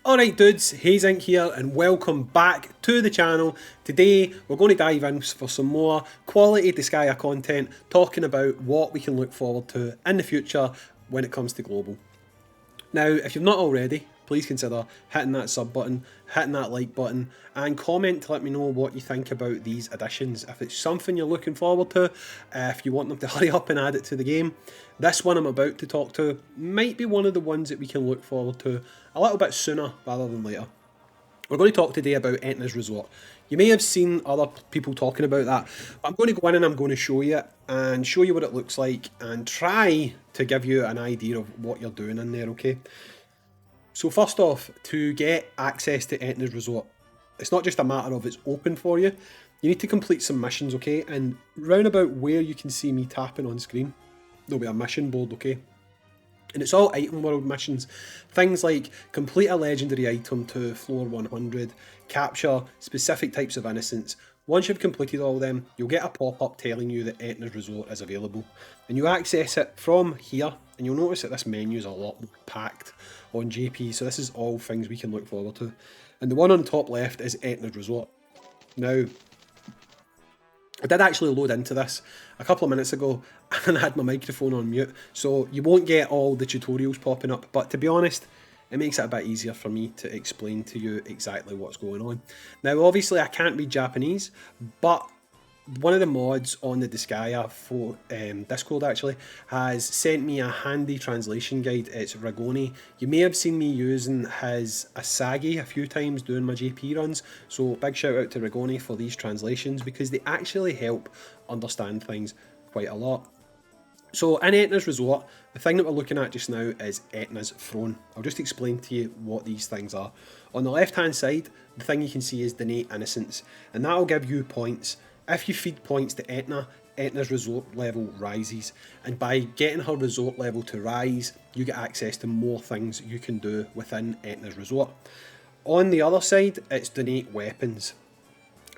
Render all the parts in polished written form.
Alright dudes, Hayzink here and welcome back to the channel. Today we're going to dive in for some more quality Disgaea content, talking about what we can look forward to in the future when it comes to global. Now, if you've not already, please consider hitting that sub button, hitting that like button, and comment to let me know what you think about these additions. If it's something you're looking forward to, if you want them to hurry up and add it to the game, this one I'm about to talk to might be one of the ones that we can look forward to a little bit sooner rather than later. We're going to talk today about Etna's Resort. You may have seen other people talking about that, but I'm going to go in and I'm going to show you it and show you what it looks like and try to give you an idea of what you're doing in there, okay? So first off, to get access to Etna's Resort, it's not just a matter of it's open for you. You need to complete some missions, okay? And round about where you can see me tapping on screen, there'll be a mission board, okay? And it's all item world missions. Things like complete a legendary item to floor 100, capture specific types of innocents. Once you've completed all of them, you'll get a pop-up telling you that Etna's Resort is available. And you access it from here, and you'll notice that this menu is a lot more packed on JP, so this is all things we can look forward to. And the one on the top left is Etna's Resort. Now, I did actually load into this a couple of minutes ago and I had my microphone on mute, so you won't get all the tutorials popping up, but to be honest, it makes it a bit easier for me to explain to you exactly what's going on. Now obviously I can't read Japanese, but one of the mods on the Disgaea for Discord actually has sent me a handy translation guide. It's Ragoni. You may have seen me using his Asagi a few times doing my JP runs, so big shout out to Ragoni for these translations because they actually help understand things quite a lot. So in Etna's Resort, the thing that we're looking at just now is Etna's Throne. I'll just explain to you what these things are. On the left hand side, the thing you can see is donate innocence, and that'll give you points. If you feed points to Etna, Etna's resort level rises, and by getting her resort level to rise, you get access to more things you can do within Etna's resort. On the other side, it's donate weapons.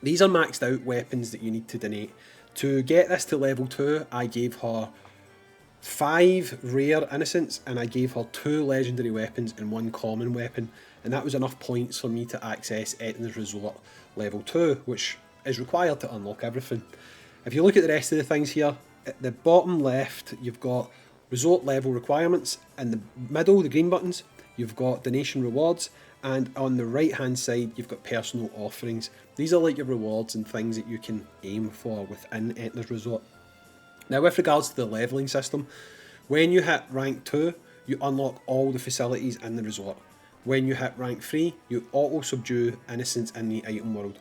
These are maxed out weapons that you need to donate. To get this to level 2, I gave her 5 rare innocents and I gave her 2 legendary weapons and 1 common weapon, and that was enough points for me to access Etna's resort level 2, which is required to unlock everything. If you look at the rest of the things here, at the bottom left you've got resort level requirements, in the middle, the green buttons, you've got donation rewards, and on the right hand side you've got personal offerings. These are like your rewards and things that you can aim for within Etna's Resort. Now with regards to the levelling system, when you hit rank 2 you unlock all the facilities in the resort. When you hit rank 3 you auto subdue innocents in the item world.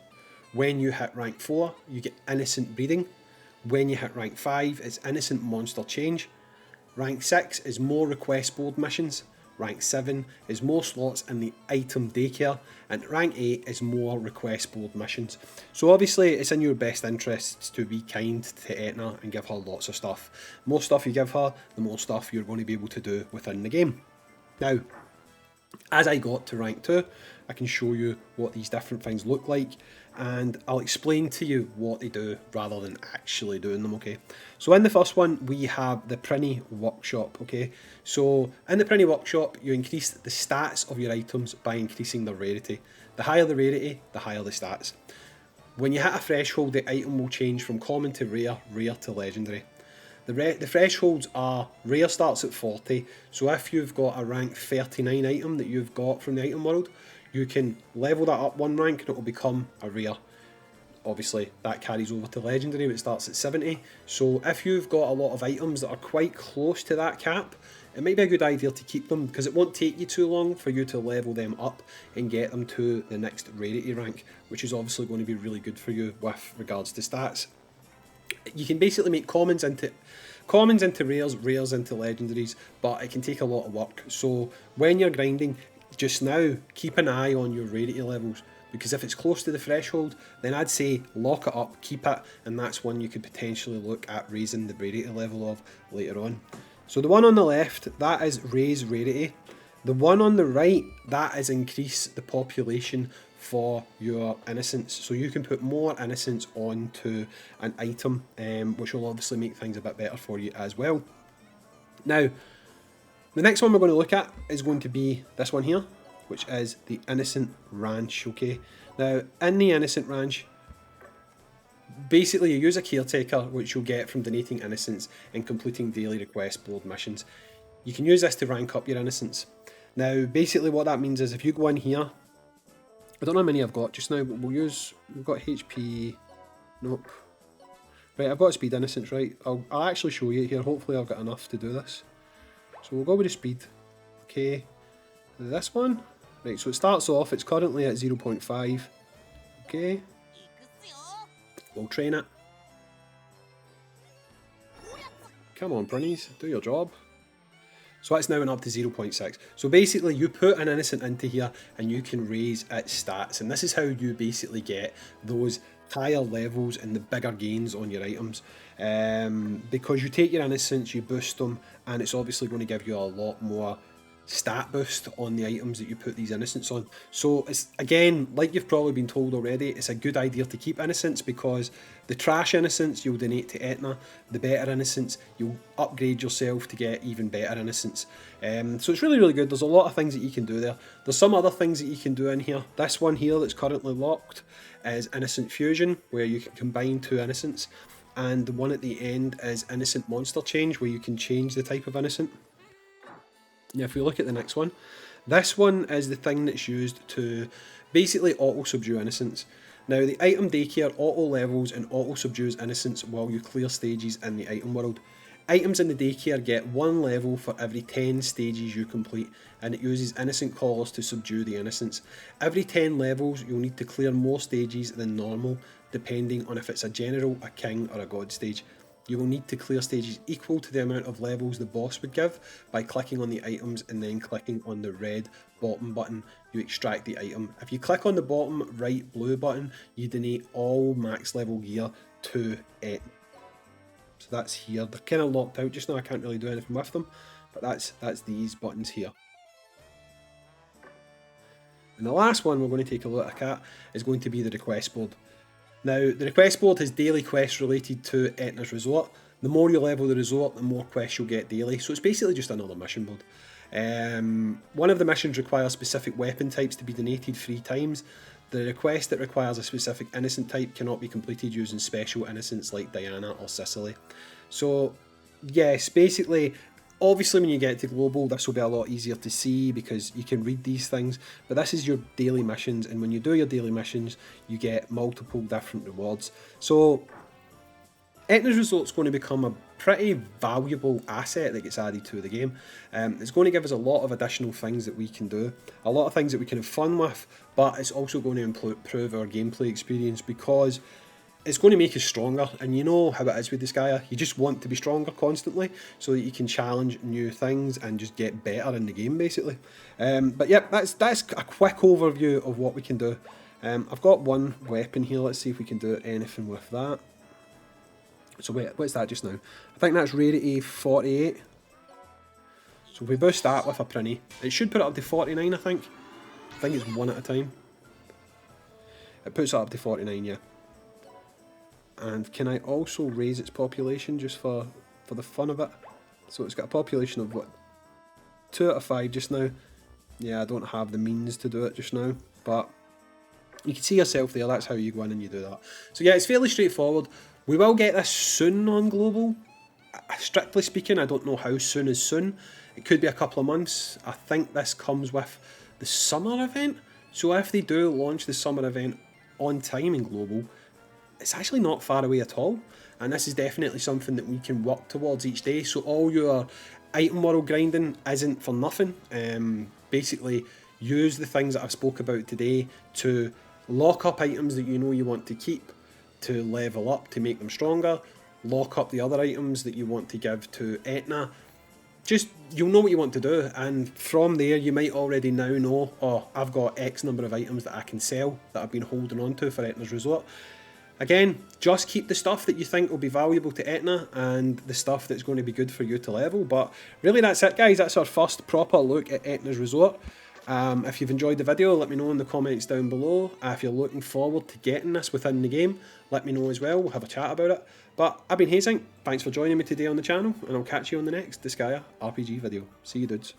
When you hit rank 4, you get innocent breeding. When you hit rank 5, it's innocent monster change. Rank 6 is more request board missions. Rank 7 is more slots in the item daycare. And rank 8 is more request board missions. So obviously it's in your best interests to be kind to Etna and give her lots of stuff. The more stuff you give her, the more stuff you're going to be able to do within the game. Now, as I got to rank 2, I can show you what these different things look like, and I'll explain to you what they do rather than actually doing them, okay? So in the first one, we have the Prinny Workshop, okay? So in the Prinny Workshop, you increase the stats of your items by increasing their rarity. The higher the rarity, the higher the stats. When you hit a threshold, the item will change from common to rare, rare to legendary. The thresholds are rare starts at 40, so if you've got a rank 39 item that you've got from the item world, you can level that up 1 rank and it will become a rare. Obviously that carries over to legendary, but it starts at 70, so if you've got a lot of items that are quite close to that cap, it might be a good idea to keep them because it won't take you too long for you to level them up and get them to the next rarity rank, which is obviously going to be really good for you with regards to stats. You can basically make commons into rares, rares into legendaries, but it can take a lot of work. So when you're grinding, just now keep an eye on your rarity levels, because if it's close to the threshold, then I'd say lock it up, keep it, and that's one you could potentially look at raising the rarity level of later on. So the one on the left, that is raise rarity. The one on the right, that is increase the population for your innocence, so you can put more innocence onto an item, which will obviously make things a bit better for you as well. Now, the next one we're going to look at is going to be this one here, which is the Innocent Ranch, okay? Now, in the Innocent Ranch, basically you use a caretaker, which you'll get from donating innocence and completing daily request board missions. You can use this to rank up your innocence. Now, basically what that means is if you go in here, I don't know how many I've got just now, but we've got HP, nope. Right, I've got speed innocence, right? I'll actually show you here, hopefully I've got enough to do this. So we'll go with the speed, okay. This one, right, so it starts off, it's currently at 0.5, okay. We'll train it. Come on, Brunnies, do your job. So that's now up to 0.6. So basically you put an innocent into here and you can raise its stats, and this is how you basically get those higher levels and the bigger gains on your items. Because you take your innocence, you boost them, and it's obviously going to give you a lot more stat boost on the items that you put these innocents on. So it's, again, like you've probably been told already, it's a good idea to keep innocents, because the trash innocents you'll donate to Etna, the better innocents you'll upgrade yourself to get even better innocents. So it's really good. There's a lot of things that you can do there. There's some other things that you can do in here. This one here that's currently locked is Innocent Fusion, where you can combine two innocents, and the one at the end is Innocent Monster Change, where you can change the type of innocent. Now if we look at the next one, this one is the thing that's used to basically auto-subdue innocents. Now the item daycare auto-levels and auto-subdues innocents while you clear stages in the item world. Items in the daycare get 1 level for every 10 stages you complete, and it uses innocent collars to subdue the innocents. Every 10 levels you'll need to clear more stages than normal, depending on if it's a general, a king or a god stage. You will need to clear stages equal to the amount of levels the boss would give by clicking on the items and then clicking on the red bottom button. You extract the item. If you click on the bottom right blue button, you donate all max level gear to Etna. So that's here. They're kind of locked out just now, I can't really do anything with them, but that's these buttons here. And the last one we're going to take a look at is going to be the request board. Now, the request board has daily quests related to Etna's resort. The more you level the resort, the more quests you'll get daily, so it's basically just another mission board. One of the missions requires specific weapon types to be donated 3 times. The request that requires a specific innocent type cannot be completed using special innocents like Diana or Sicily. So, yes, basically, obviously when you get to global, this will be a lot easier to see because you can read these things, but this is your daily missions, and when you do your daily missions, you get multiple different rewards. So Etna's Resort's going to become a pretty valuable asset that gets added to the game. It's going to give us a lot of additional things that we can do, a lot of things that we can have fun with, but it's also going to improve our gameplay experience because it's going to make us stronger, and you know how it is with Disgaea, you just want to be stronger constantly so that you can challenge new things and just get better in the game basically. But yeah, that's a quick overview of what we can do. I've got one weapon here, let's see if we can do anything with that. So wait, what's that just now? I think that's rarity 48. So if we boost that with a prinny, it should put it up to 49 I think. I think it's one at a time. It puts it up to 49, yeah. And can I also raise its population just for the fun of it? So it's got a population of what, 2 out of 5 just now. Yeah, I don't have the means to do it just now, but you can see yourself there, that's how you go in and you do that. So yeah, it's fairly straightforward. We will get this soon on global. Strictly speaking, I don't know how soon is soon. It could be a couple of months. I think this comes with the summer event. So if they do launch the summer event on time in global, it's actually not far away at all, and this is definitely something that we can work towards each day. So all your item world grinding isn't for nothing. Basically use the things that I've spoke about today to lock up items that you know you want to keep, to level up, to make them stronger, lock up the other items that you want to give to Etna. Just, you'll know what you want to do, and from there you might already now know, oh, I've got X number of items that I can sell that I've been holding on to for Etna's Resort. Again, just keep the stuff that you think will be valuable to Etna and the stuff that's going to be good for you to level. But really that's it guys, that's our first proper look at Etna's Resort. If you've enjoyed the video, let me know in the comments down below. If you're looking forward to getting this within the game, let me know as well, we'll have a chat about it. But I've been Hayzink, thanks for joining me today on the channel, and I'll catch you on the next Disgaea RPG video. See you dudes.